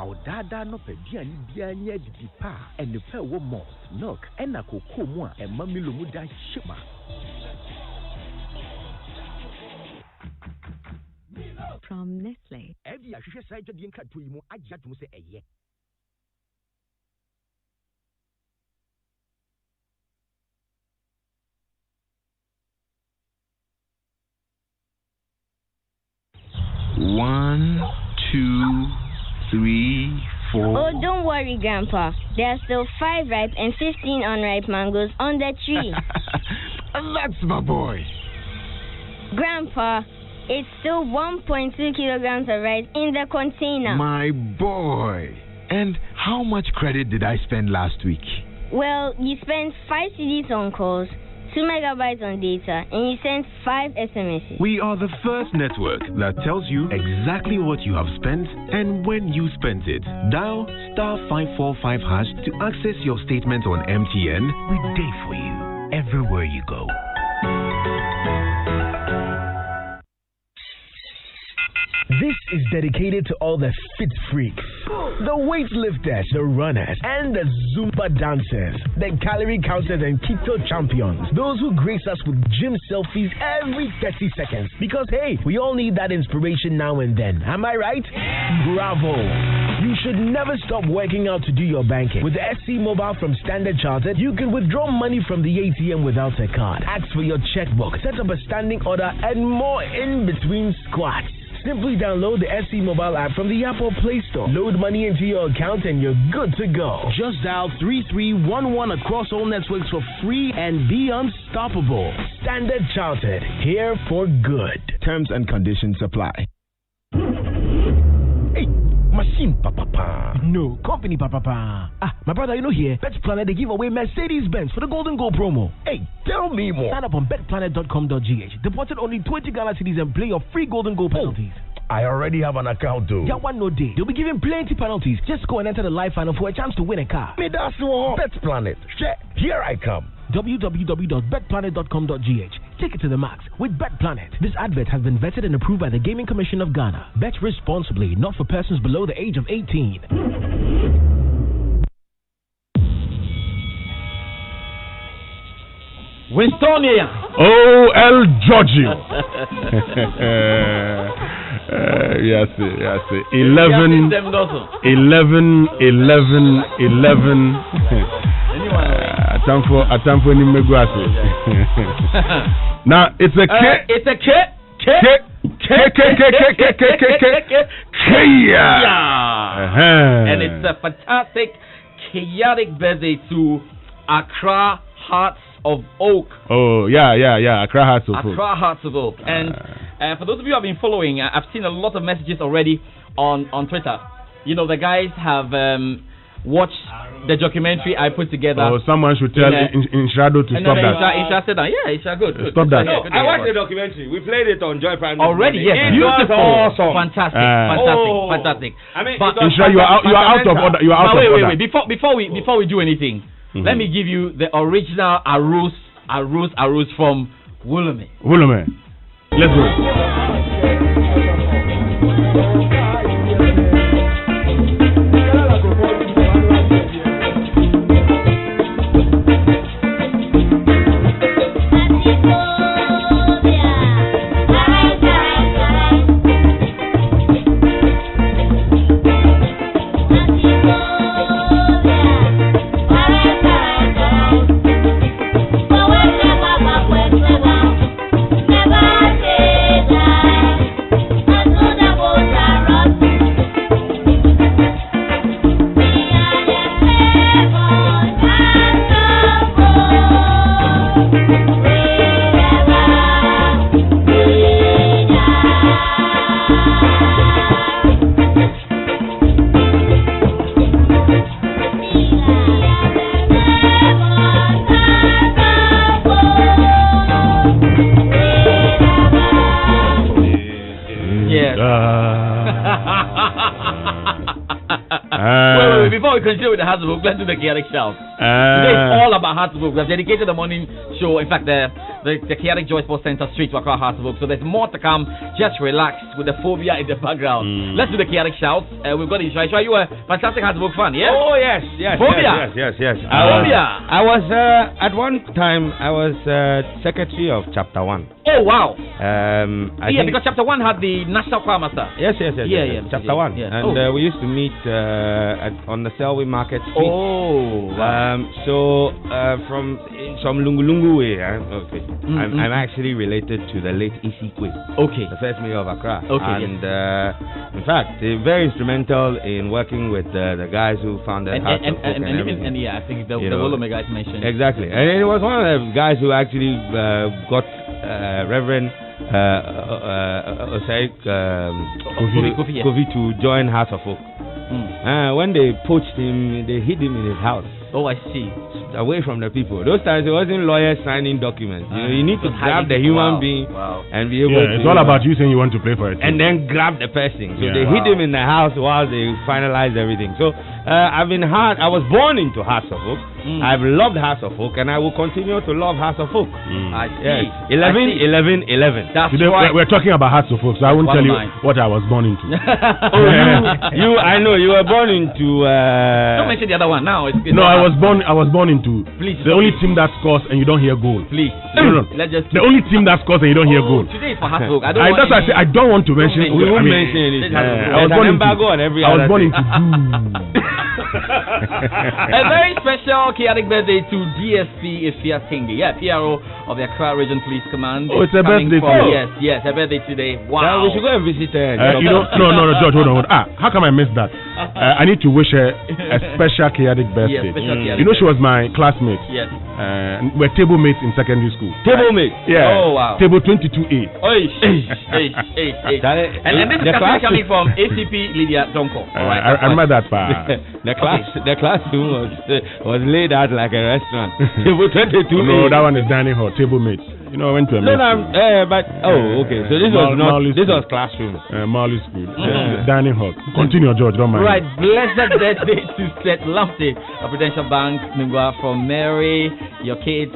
Wow, dada no pediani bianya di pa and the pe wo malt, milk, and a cocoa moi and mammy lumuda shima. From Nestle. Every I should say to the cat to you, I just must say a ye. One, two, three, four. Oh, don't worry, Grandpa. There are still 5 ripe and 15 unripe mangoes on the tree. That's my boy. Grandpa, it's still 1.2 kilograms of rice in the container. My boy. And how much credit did I spend last week? Well, you spent 5 CDs on calls, 2 megabytes on data, and you sent 5 SMSs. We are the first network that tells you exactly what you have spent and when you spent it. Dial *545# to access your statement on MTN. We day for you everywhere you go. This is dedicated to all the fit freaks, the weightlifters, the runners, and the Zumba dancers, the calorie counters and keto champions, those who grace us with gym selfies every 30 seconds. Because hey, we all need that inspiration now and then. Am I right? Bravo! You should never stop working out to do your banking. With the SC Mobile from Standard Chartered, you can withdraw money from the ATM without a card, ask for your checkbook, set up a standing order, and more in between squats. Simply download the SC Mobile app from the Apple Play Store. Load money into your account and you're good to go. Just dial 3311 across all networks for free and be unstoppable. Standard Chartered, here for good. Terms and conditions apply. Hey, machine papa. No, company papa. My brother, you know here, BetPlanet, they give away Mercedes-Benz for the Golden Goal promo. Hey, tell me more. Sign up on betplanet.com.gh. Deposit only 20 Ghana cedis and play your free Golden Goal penalties. I already have an account though. Yeah, one no day. They'll be giving plenty penalties. Just go and enter the live final for a chance to win a car. Me that's all. BetPlanet. Here I come. www.betplanet.com.gh. Take it to the max with BetPlanet. This advert has been vetted and approved by the Gaming Commission of Ghana. Bet responsibly, not for persons below the age of 18. Winstonia. Oh, El Giorgio. Yes. 11. Atamfo ni megwase. Now it's a K. It's a K. And it's a fantastic, chaotic birthday to Accra Hearts of Oak. Oh, yeah. Accra Hearts of Oak. Accra Hearts of Oak. And for those of you who have been following, I've seen a lot of messages already on Twitter. You know, the guys have watched the documentary I put together. Oh, someone should tell Inshado to stop that. Isha said that. Yeah, Isha, good. Stop that. No, I watched the documentary. We played it on Joy Prime already. Yes, beautiful, awesome, fantastic. I mean, but Isha, you are out of order. You are out of order. Wait. Before we do anything, let me give you the original arroz from Wulome. Let's go. Before we continue with the Hasbrook, let's do the chaotic shout. Today is all about Hasbrook. We have dedicated the morning show, in fact, the the Chaotic Joy Sports Center Street to Accra Heart of Oak. So there's more to come. Just relax with the phobia in the background. Let's do the chaotic shouts. We've got Ishai. You a fantastic Heart of Oak fan, yeah? Oh yes. Phobia. Yes. Phobia. I was at one time I was secretary of Chapter 1. Oh wow. Because Chapter 1 had the National Choir Master. Yes. Chapter 1. Yeah. And we used to meet on the Selwyn Market Street. Oh. Wow. From Lungulungu way. I'm actually related to the late Isikwe. Okay. The first mayor of Accra. Okay. And in fact, they're very instrumental in working with the guys who founded Heart of Oak and everything. And I think the Wolome guys mentioned. Exactly. And it was one of the guys who actually got Reverend Kofi to join Heart of Oak. When they poached him, they hid him in his house. Oh, I see. Away from the people. Those times it wasn't lawyers signing documents. You need to grab the human being and be able to. It's all about you saying you want to play for it. And then grab the person. So they hid him in the house while they finalized everything. So I was born into Hearts of Oak. I've loved Hearts of Oak, and I will continue to love Hearts of Oak. I see. Yes. 11. That's today right. we're talking about Hearts of Oak, so I won't tell you what I was born into. I know you were born into. Don't mention the other one now. I was born into the only team that scores and you don't hear goal. Please. No. Let's just the only team that scores and you don't hear goal. Today is for Hearts of Oak. That's why I say I don't want to mention. We won't mention it. I was born into. I was born into. A very special chaotic birthday to DSP Ifia Tingi. Yeah, PRO of the Accra Region Police Command. Oh, it's a birthday today. Yes, a birthday today. Wow. We should go and visit her. No, George, hold on. How come I missed that? I need to wish her a special chaotic birthday. She was my classmate. Yes. We're table mates in secondary school. Table mates? Yeah. Oh, wow. Table 22A. And this is coming from ACP Lydia Donko. I remember that part. The classroom was laid out like a restaurant. Table 22A. No, that one is dining hall. Table mates. I went to a okay. So this was classroom. Marley School. Dining hall. Continue, George. Don't mind. Right. Blessed birthday to Seth Lamptey of Prudential Bank, Mingwa, from Mary, your kids,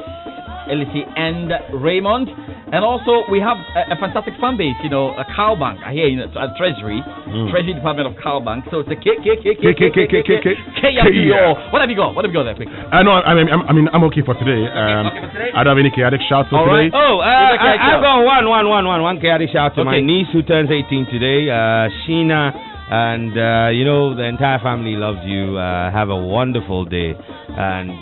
Elsie and Raymond. And also, we have a fantastic fan base, a Cow Bank. I hear at Treasury Department of Cow Bank. So it's a K. What have you got there, quick? I'm okay for today. I don't have any chaotic shouts for today. I've got one chaotic shout to my niece who turns 18 today, Sheena. And the entire family loves you. Have a wonderful day, and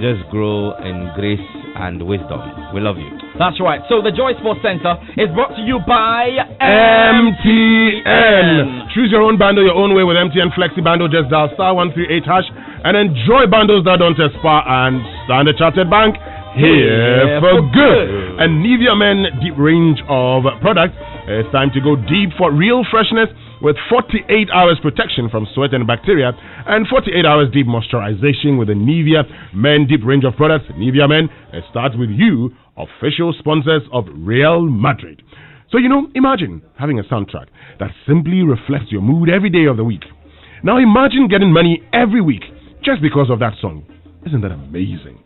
just grow in grace and wisdom. We love you. That's right. So the Joy Sports Center is brought to you by MTN. Choose your own bundle your own way with MTN Flexi Bundle. Just dial *138# and enjoy bundles that don't expire. And Standard Chartered Bank, here for good. And Nivea Men deep range of products. It's time to go deep for real freshness with 48 hours protection from sweat and bacteria and 48 hours deep moisturization with the Nivea Men deep range of products. Nivea Men, it starts with you, official sponsors of Real Madrid. So, imagine having a soundtrack that simply reflects your mood every day of the week. Now imagine getting money every week just because of that song. Isn't that amazing?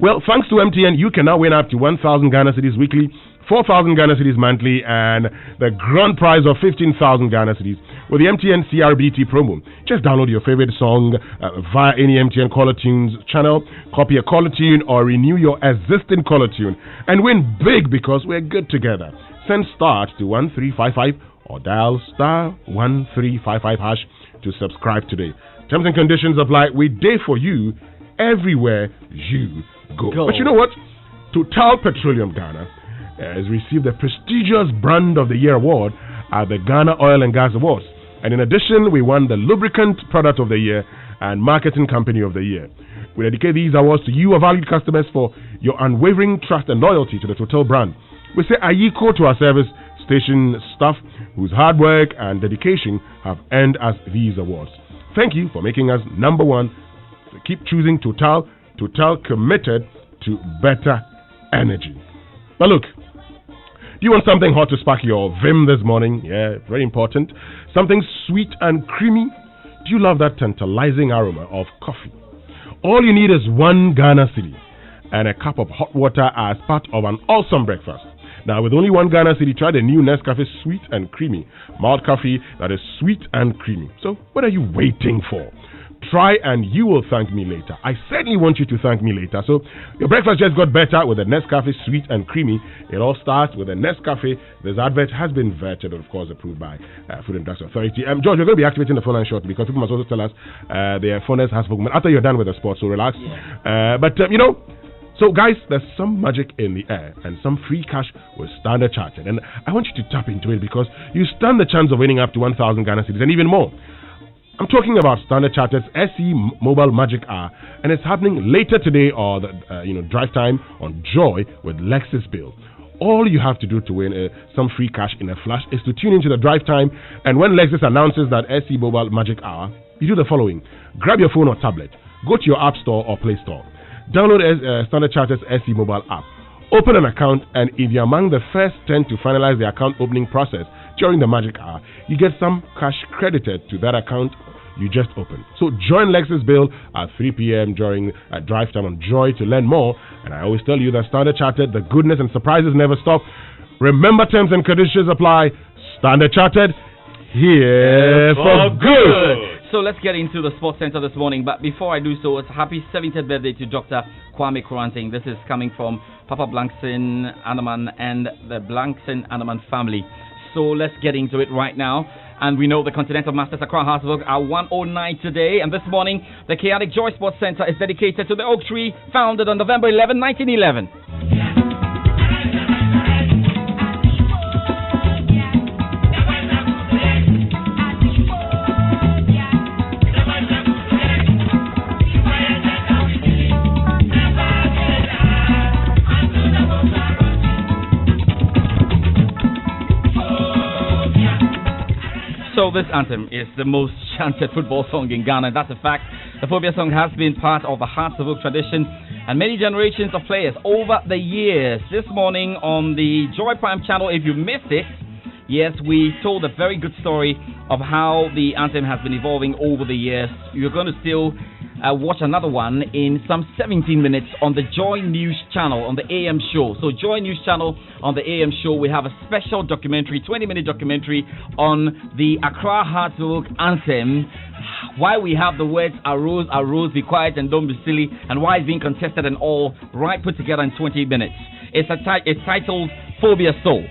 Well, thanks to MTN, you can now win up to 1,000 Ghana cedis weekly, 4,000 Ghana cedis monthly, and the grand prize of 15,000 Ghana cedis with the MTN CRBT promo. Just download your favorite song via any MTN Caller Tunes channel, copy a caller tune, or renew your existing caller tune and win big because we're good together. Send start to 1355 or dial *1355# to subscribe today. Terms and conditions apply. We day for you everywhere you go. But you know what? Total Petroleum Ghana has received the prestigious Brand of the Year award at the Ghana Oil and Gas Awards. And in addition, we won the Lubricant Product of the Year and Marketing Company of the Year. We dedicate these awards to you, our valued customers, for your unwavering trust and loyalty to the Total brand. We say ayiko to our service station staff whose hard work and dedication have earned us these awards. Thank you for making us number one. So keep choosing Total. Total committed to better energy. Now look, do you want something hot to spark your vim this morning? Yeah, very important. Something sweet and creamy? Do you love that tantalizing aroma of coffee? All you need is 1 Ghana cedi and a cup of hot water as part of an awesome breakfast. Now, with only one Ghana city, try the new Nescafe Sweet and Creamy malt coffee that is sweet and creamy. So, what are you waiting for? Try and you will thank me later. I certainly want you to thank me later. So, your breakfast just got better with a Nescafe Sweet and Creamy. It all starts with a Nescafe. This advert has been vetted and, of course, approved by Food and Drugs Authority. George, we're going to be activating the phone line shortly because people must also tell us their phoners has spoken after you're done with the sport, so relax. Yeah. So guys, there's some magic in the air and some free cash with Standard Chartered. And I want you to tap into it because you stand the chance of winning up to 1,000 Ghana cedis and even more. I'm talking about Standard Chartered's SE Mobile Magic Hour, and it's happening later today or drive time on Joy with Lexus Bill. All you have to do to win some free cash in a flash is to tune into the drive time, and when Lexus announces that SE Mobile Magic Hour, you do the following. Grab your phone or tablet, go to your App Store or Play Store, download Standard Chartered's SE Mobile app, open an account, and if you're among the first 10 to finalize the account opening process during the Magic Hour, you get some cash credited to that account you just opened. So join Lexus Bill at 3 p.m. during drive time on Joy to learn more. And I always tell you that Standard Chartered, the goodness and surprises never stop. Remember, terms and conditions apply. Standard Chartered, here for good. So let's get into the Sports Center this morning. But before I do so, it's a happy 70th birthday to Dr. Kwame Kuranting. This is coming from Papa Blankson Anaman and the Blankson Anaman family. So let's get into it right now. And we know the Continental Masters Accra Hartsburg are 109 today. And this morning, the Chaotic Joy Sports Center is dedicated to the oak tree founded on November 11, 1911. So this anthem is the most chanted football song in Ghana. That's a fact. The Phobia song has been part of the Hartsburg tradition and many generations of players over the years. This morning on the Joy Prime channel, if you missed it, yes, we told a very good story of how the anthem has been evolving over the years. You're going to still watch another one in some 17 minutes on the Joy News channel on the AM show. So Joy News channel on the AM show, we have a special documentary, 20-minute documentary on the Accra Hartsburg anthem. Why we have the words arose, arose, be quiet and don't be silly, and why it's being contested and all right put together in 20 minutes. It's titled Phobia Soul.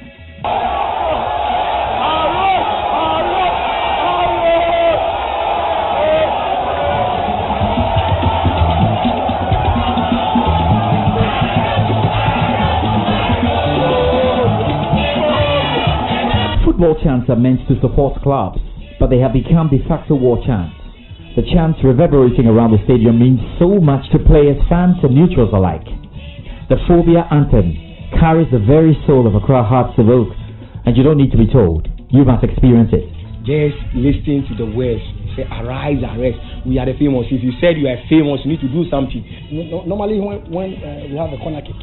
Football chants are meant to support clubs, but they have become de facto war chants. The chants reverberating around the stadium means so much to players, fans, and neutrals alike. The Phobia anthem carries the very soul of Accra Hartsburg, and you don't need to be told. You must experience it. Just listen to the words. Say, arise, arrest. We are the famous. If you said you are famous, you need to do something. Normally, when we have a corner kick,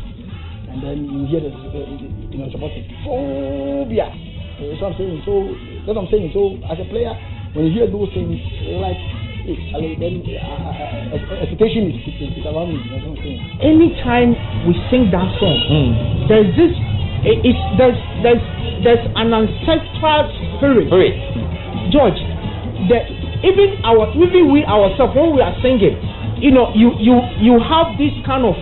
and then you hear the supporting Phobia. That's what I'm saying. So as a player, when you hear those things, like expectation is around me. That's what I'm saying. Anytime we sing that song, there's an ancestral spirit. George, even we ourselves when we are singing, you have this kind of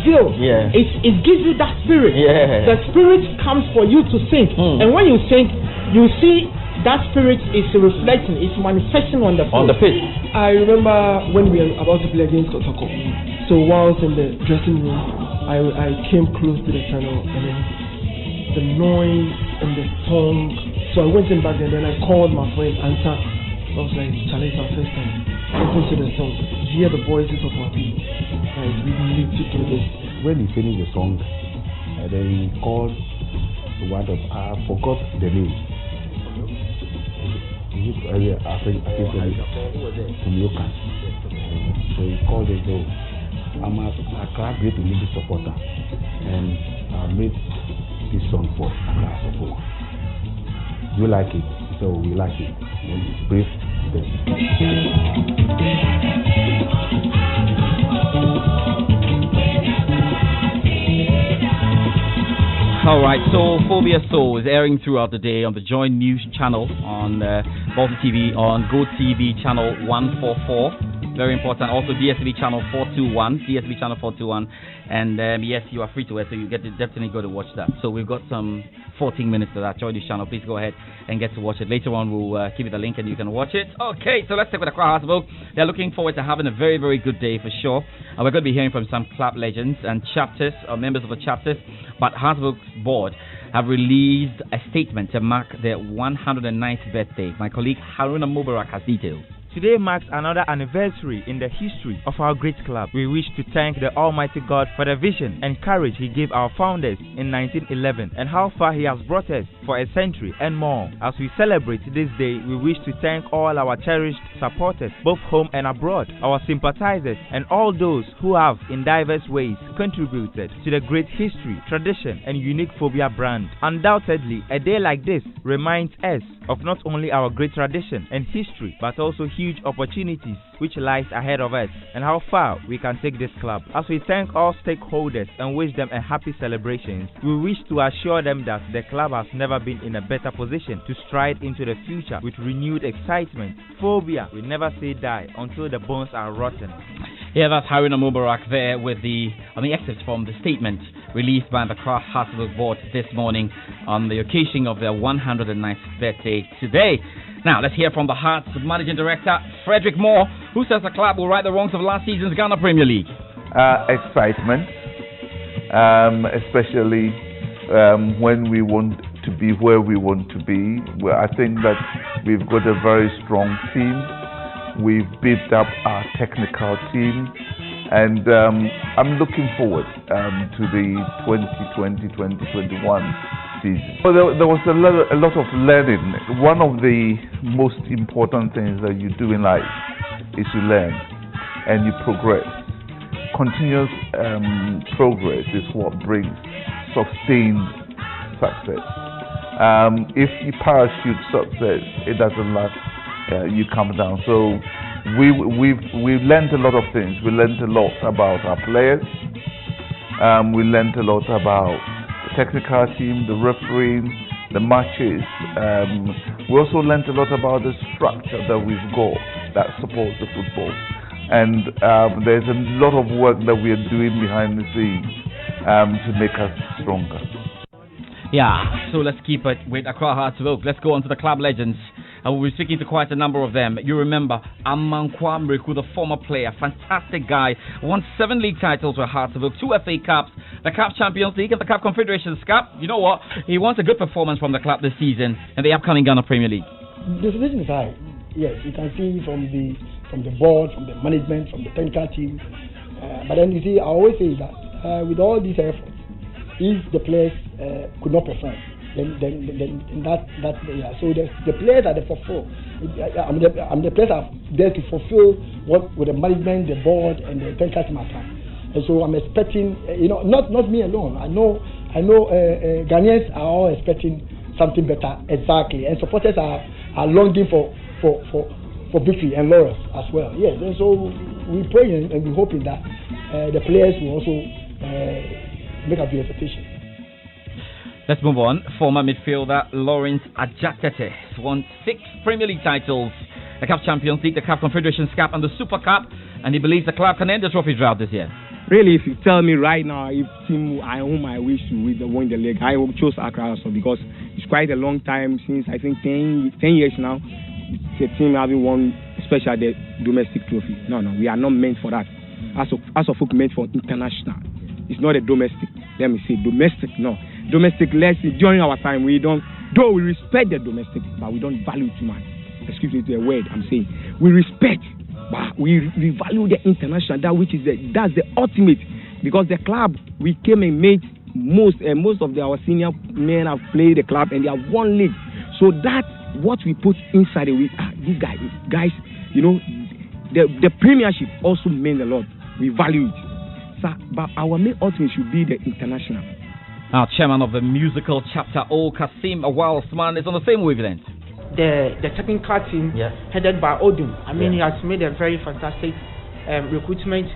zeal. Yeah. It gives you that spirit. Yeah. The spirit comes for you to sing. And when you sing, you see that spirit is reflecting, it's manifesting on the pitch. I remember when we were about to play against Kotoko. So whilst in the dressing room, I came close to the channel, and then the noise and the song. So I went in back and then I called my friend Anta. I was like, Charlie, it's our first time. Listen to the song. Hear the voices of our people. Guys, we need to do this. When he finished the song, and then he called the one of I forgot the name. I think from Yoka. So he called it though. I'm a great Olympic supporter, and I made this song for Accra support. You like it? So we like it. And brief them. All right, so Phobia Soul is airing throughout the day on the Joy News channel, on Baltic TV, on Go TV channel 144. Very important. Also DSTV channel 421. DSTV channel 421. And yes, you are free to it, so you get to definitely go to watch that. So we've got some 14 minutes of that. Joy News channel. Please go ahead and get to watch it. Later on, we'll give you the link and you can watch it. Okay, so let's take with Accra Harzebook. They're looking forward to having a very, very good day for sure. And we're going to be hearing from some club legends and chapters, or members of the chapters. But Harzebook's board have released a statement to mark their 109th birthday. My colleague Haruna Mubarak has details. Today marks another anniversary in the history of our great club. We wish to thank the Almighty God for the vision and courage He gave our founders in 1911 and how far He has brought us for a century and more. As we celebrate this day, we wish to thank all our cherished supporters, both home and abroad, our sympathizers, and all those who have, in diverse ways, contributed to the great history, tradition, and unique Phobia brand. Undoubtedly, a day like this reminds us of not only our great tradition and history, but also huge opportunities which lies ahead of us and how far we can take this club. As we thank all stakeholders and wish them a happy celebration, we wish to assure them that the club has never been in a better position to stride into the future with renewed excitement. Phobia will never say die until the bones are rotten. Yeah, that's Haruna Mubarak there with the excerpts from the statement released by the Accra Harzebook board this morning on the occasion of their 109th birthday today. Now, let's hear from the Hearts Managing Director, Frederick Moore, who says the club will right the wrongs of last season's Ghana Premier League. Excitement, especially when we want to be where we want to be. Well, I think that we've got a very strong team. We've beefed up our technical team, and I'm looking forward to the 2020-2021 season. So there was a lot of learning. One of the most important things that you do in life is you learn and you progress. Continuous progress is what brings sustained success. If you parachute success, it doesn't last. You come down. So we've learned a lot of things. We learned a lot about our players. We learned a lot about the technical team, the refereeing, the matches. We also learned a lot about the structure that we've got that supports the football. And there's a lot of work that we are doing behind the scenes to make us stronger. Yeah, so let's keep it with Accra Harzebook. Let's go on to the club legends. And we'll be speaking to quite a number of them. You remember Amankwa Mriku, the former player, fantastic guy, won 7 league titles with Harzebook, 2 FA Cups, the CAF Champions League and the CAF Confederations Cup. You know what? He wants a good performance from the club this season in the upcoming Ghana Premier League. The situation is high. Yes, you can see from the board, from the management, from the technical team. But then you see, I always say that with all these efforts, if the players could not perform, then that yeah. So the players are there for full. The players are there to fulfill what with the management, the board, and the technical team are done. And so I'm expecting, not me alone. I know Ghanaians are all expecting something better. Exactly, and supporters are longing for victory and laurels as well. Yes, and so we pray and we're hoping that the players will also make up the expectation. Let's move on. Former midfielder Lawrence Ajatete won 6 Premier League titles, the CAF Champions League, the CAF Confederations Cup, and the Super Cup, and he believes the club can end the trophy drought this year. Really, if you tell me right now, if team whom I wish to win the league, I will choose Accra also because it's quite a long time since I think 10 years now. The team having won, especially the domestic trophy. No, we are not meant for that. As of folk meant for international. It's not a domestic. Let me say domestic. No, domestic. Let's see. During our time, we don't. Though we respect the domestic, but we don't value too much. Excuse me, the word I'm saying. We respect, but we value the international. That's the ultimate. Because the club we came and made most of our senior men have played the club and they have won league. So that what we put inside it, these guys, the premiership also means a lot. We value it. But our main ultimate should be the international. Our chairman of the musical chapter, Kasim Awal Osman, is on the same wavelength. The technical team, headed by Odum, he has made a very fantastic recruitment.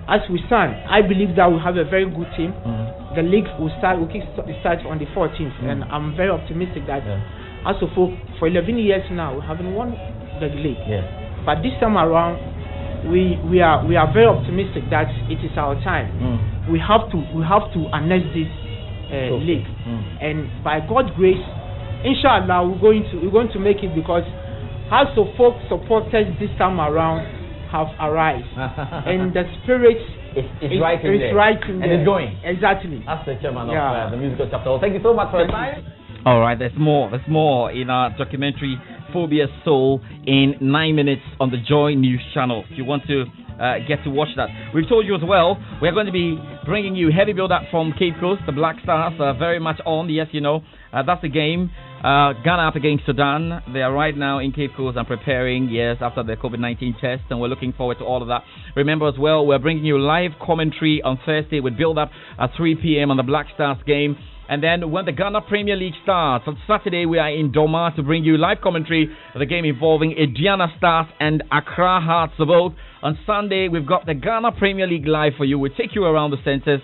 As we stand, I believe that we have a very good team. the league will kick start on the 14th, and I'm very optimistic that as of for 11 years now we haven't won the league. But this time around, we are very optimistic that it is our time. We have to annex this league, and by God's grace, inshallah, we're going to make it, because House of Folk supporters this time around have arrived, and the spirit is right in there. And it's going. Exactly. That's the chairman of the musical chapter. Thank you so much for your time. All right, there's more in our documentary Phobia Soul in 9 minutes on the Joy News channel. If you want to get to watch that. We've told you as well, we're going to be bringing you heavy build-up from Cape Coast. The Black Stars are very much on. Yes, you know, that's the game. Ghana up against Sudan. They are right now in Cape Coast and preparing, after the COVID-19 test, and we're looking forward to all of that. Remember as well, we're bringing you live commentary on Thursday with build-up at 3 p.m. on the Black Stars game. And then when the Ghana Premier League starts, on Saturday we are in Doma to bring you live commentary of the game involving Aduana Stars and Accra Hearts of Oak. On Sunday, we've got the Ghana Premier League live for you. We'll take you around the centres,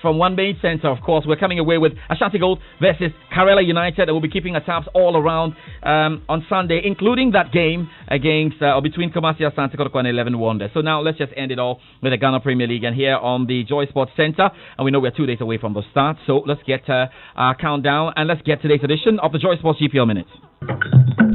from one main centre, of course. We're coming away with Ashanti Gold versus Karela United, and we'll be keeping our tabs all around on Sunday, including that game against or between Kumasi Asante Kotoko and 11 Wonders. So now let's just end it all with the Ghana Premier League, and here on the Joy Sports Centre, and we know we're 2 days away from the start, so let's get our countdown, and let's get today's edition of the Joy Sports GPL Minute.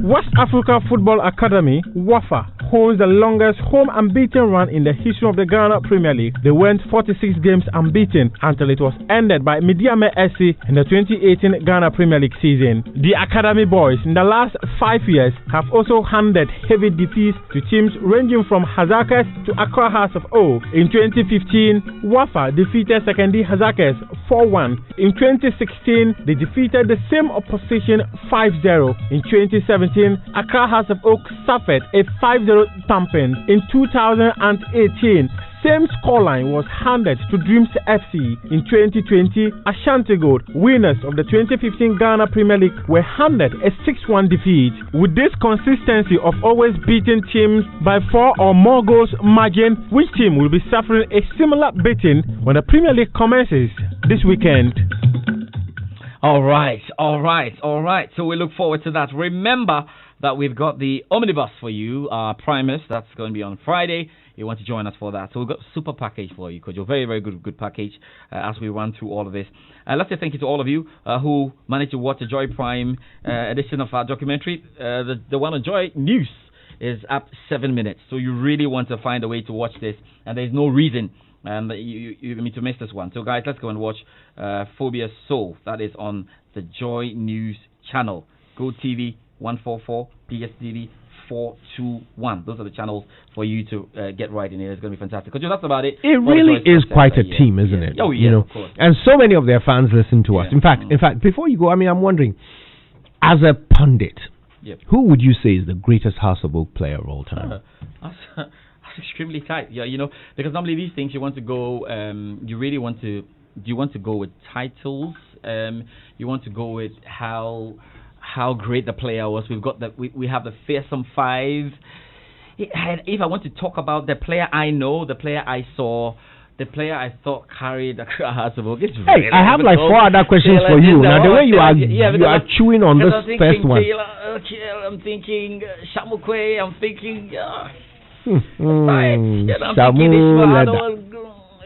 West Africa Football Academy, WAFA, holds the longest home unbeaten run in the history of the Ghana Premier League. They went 46 games unbeaten until it was ended by Midiame SC in the 2018 Ghana Premier League season. The Academy boys in the last 5 years have also handed heavy defeats to teams ranging from Hazakers to Accra Hearts of Oak. In 2015, WAFA defeated Sekondi Hazakers 4-1. In 2016, they defeated the same opposition 5-0. In 2017, Accra Hearts of Oak suffered a 5-0 thumping. In 2018, same scoreline was handed to Dreams FC. In 2020, Ashanti Gold, winners of the 2015 Ghana Premier League, were handed a 6-1 defeat. With this consistency of always beating teams by 4 or more goals margin, which team will be suffering a similar beating when the Premier League commences this weekend? All right. So we look forward to that. Remember that we've got the omnibus for you, Primus. That's going to be on Friday. You want to join us for that. So we've got a super package for you, because you're very, very good package as we run through all of this. Let's say thank you to all of you who managed to watch the Joy Prime edition of our documentary. The one on Joy News is up 7 minutes. So you really want to find a way to watch this, and there's no reason you need to miss this one. So guys, let's go and watch Phobia Soul. That is on the Joy News channel. Go TV 144, PSTV 421. Those are the channels for you to get right in here. It's going to be fantastic. Because that's about it. It really is quite a team, isn't it? Oh, yeah, of course. And so many of their fans listen to us. In fact, before you go, I'm wondering, as a pundit, who would you say is the greatest House of Oak player of all time? That's extremely tight. Because normally these things you want to go, you want to go with titles. You want to go with how great the player was. We have the fearsome 5. If I want to talk about the player I know, the player I saw, the player I thought carried the House of Oak. Hey, I have like 4 other questions for you. Now the way you are chewing on this first one. I'm thinking Shamukwe. I'm thinking.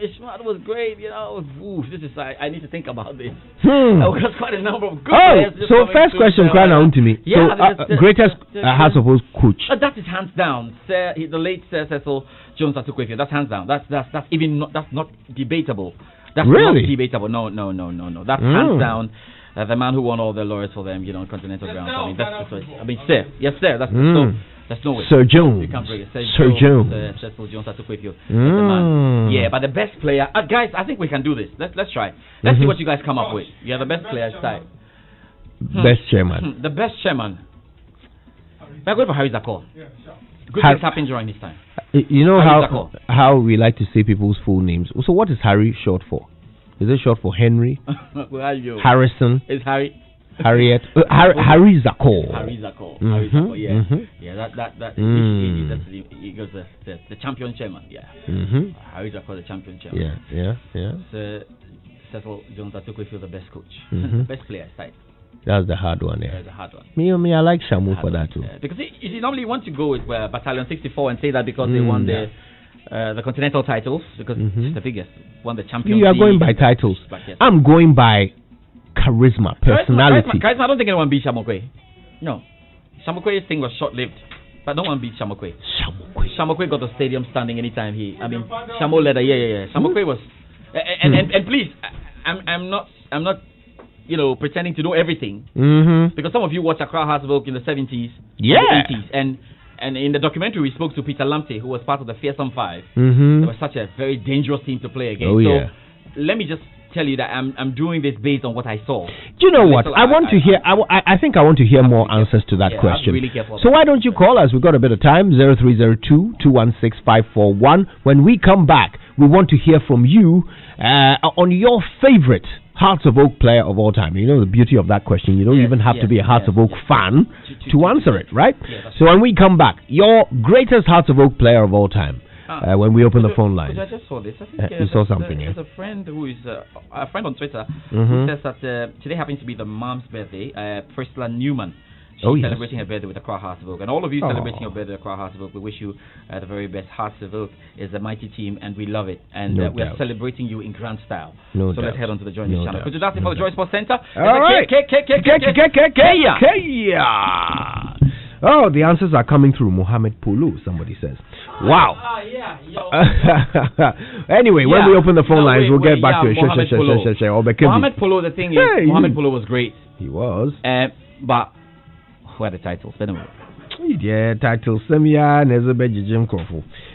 Ishmael was great, this is I need to think about this. There's quite a number of good players. So first question, cry down to me. Greatest House of Oak coach. That is hands down. The late Sir Cecil Jones Atukwefio. That's hands down. That's not debatable. That's really? Not debatable. No. That's hands down. The man who won all the laurels for them, continental grounds. Sir. Yes, sir. That's There's no way. Sir Jones. Sir Jones. Cecil Jones Atukwefio. Yeah, but the best player, guys, I think we can do this. Let's try. Let's see what you guys come up with. Yeah, the best player style. Best chairman. The best chairman. We're going for Harry Zakor. Good things happen during this time. You know how we like to say people's full names. So what is Harry short for? Is it short for Henry? Harrison? It's Harry. Harriet, Harry Zakor. Harry Zakor, yeah. That he goes the champion chairman, Harry Zakor, the champion chairman. Yeah. Cecil Jones Atukwe feel the best coach, Mhm. best player side. That's the hard one, yeah. It's a hard one. Me, I like Shamu for that too. Because he normally want to go with Battalion 64 and say that because they won the continental titles, because it's the biggest, won the Champions You are League. going by titles. But yes. I'm going by charisma, personality. Charisma, I don't think anyone beat Shamokwe. No. Shamokwe's thing was short-lived. But no one beat Shamokwe. Shamokwe got the stadium standing anytime Shamo led a Shamokwe was and please, I'm not pretending to know everything. Because some of you watch Accra Hearts-Volk in the 70s, yeah, the 80s, and in the documentary we spoke to Peter Lamptey, who was part of the Fearsome Five. It was such a very dangerous team to play against. Let me just tell you that I'm doing this based on what I saw. Do you know what? I want to hear. I think I want to hear more answers to that question. Really careful. So why don't you call us? We've got a bit of time. 0302-216-541. When we come back, we want to hear from you on your favorite Hearts of Oak player of all time. You know the beauty of that question. You don't even have to be a Hearts of Oak fan to answer it, right? So when we come back, your greatest Hearts of Oak player of all time. When we open the phone line. I just saw this. I think you saw something, There's a friend who is a friend on Twitter who says that today happens to be the mom's birthday. Priscilla Newman. She's celebrating her birthday with Accra Hearts of Oak. And all of you celebrating your birthday with Accra Hearts of Oak, we wish you the very best. Hearts of Oak is a mighty team, and we love it. And we are celebrating you in grand style. So let's head on to the Joy News channel. Could you that's it for the Joy Sports Center? All right. Oh, the answers are coming through. Mohammed Pulu, somebody says. Wow. Anyway, when we open the phone lines, we'll get back to it. Mohammed Pulu, the thing is, Mohammed Pulu was great. He was. But who are the titles? Anyway. Yeah, titles.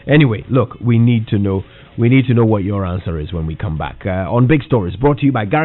Anyway, look, we need to know what your answer is when we come back. On Big Stories, brought to you by Guarantee.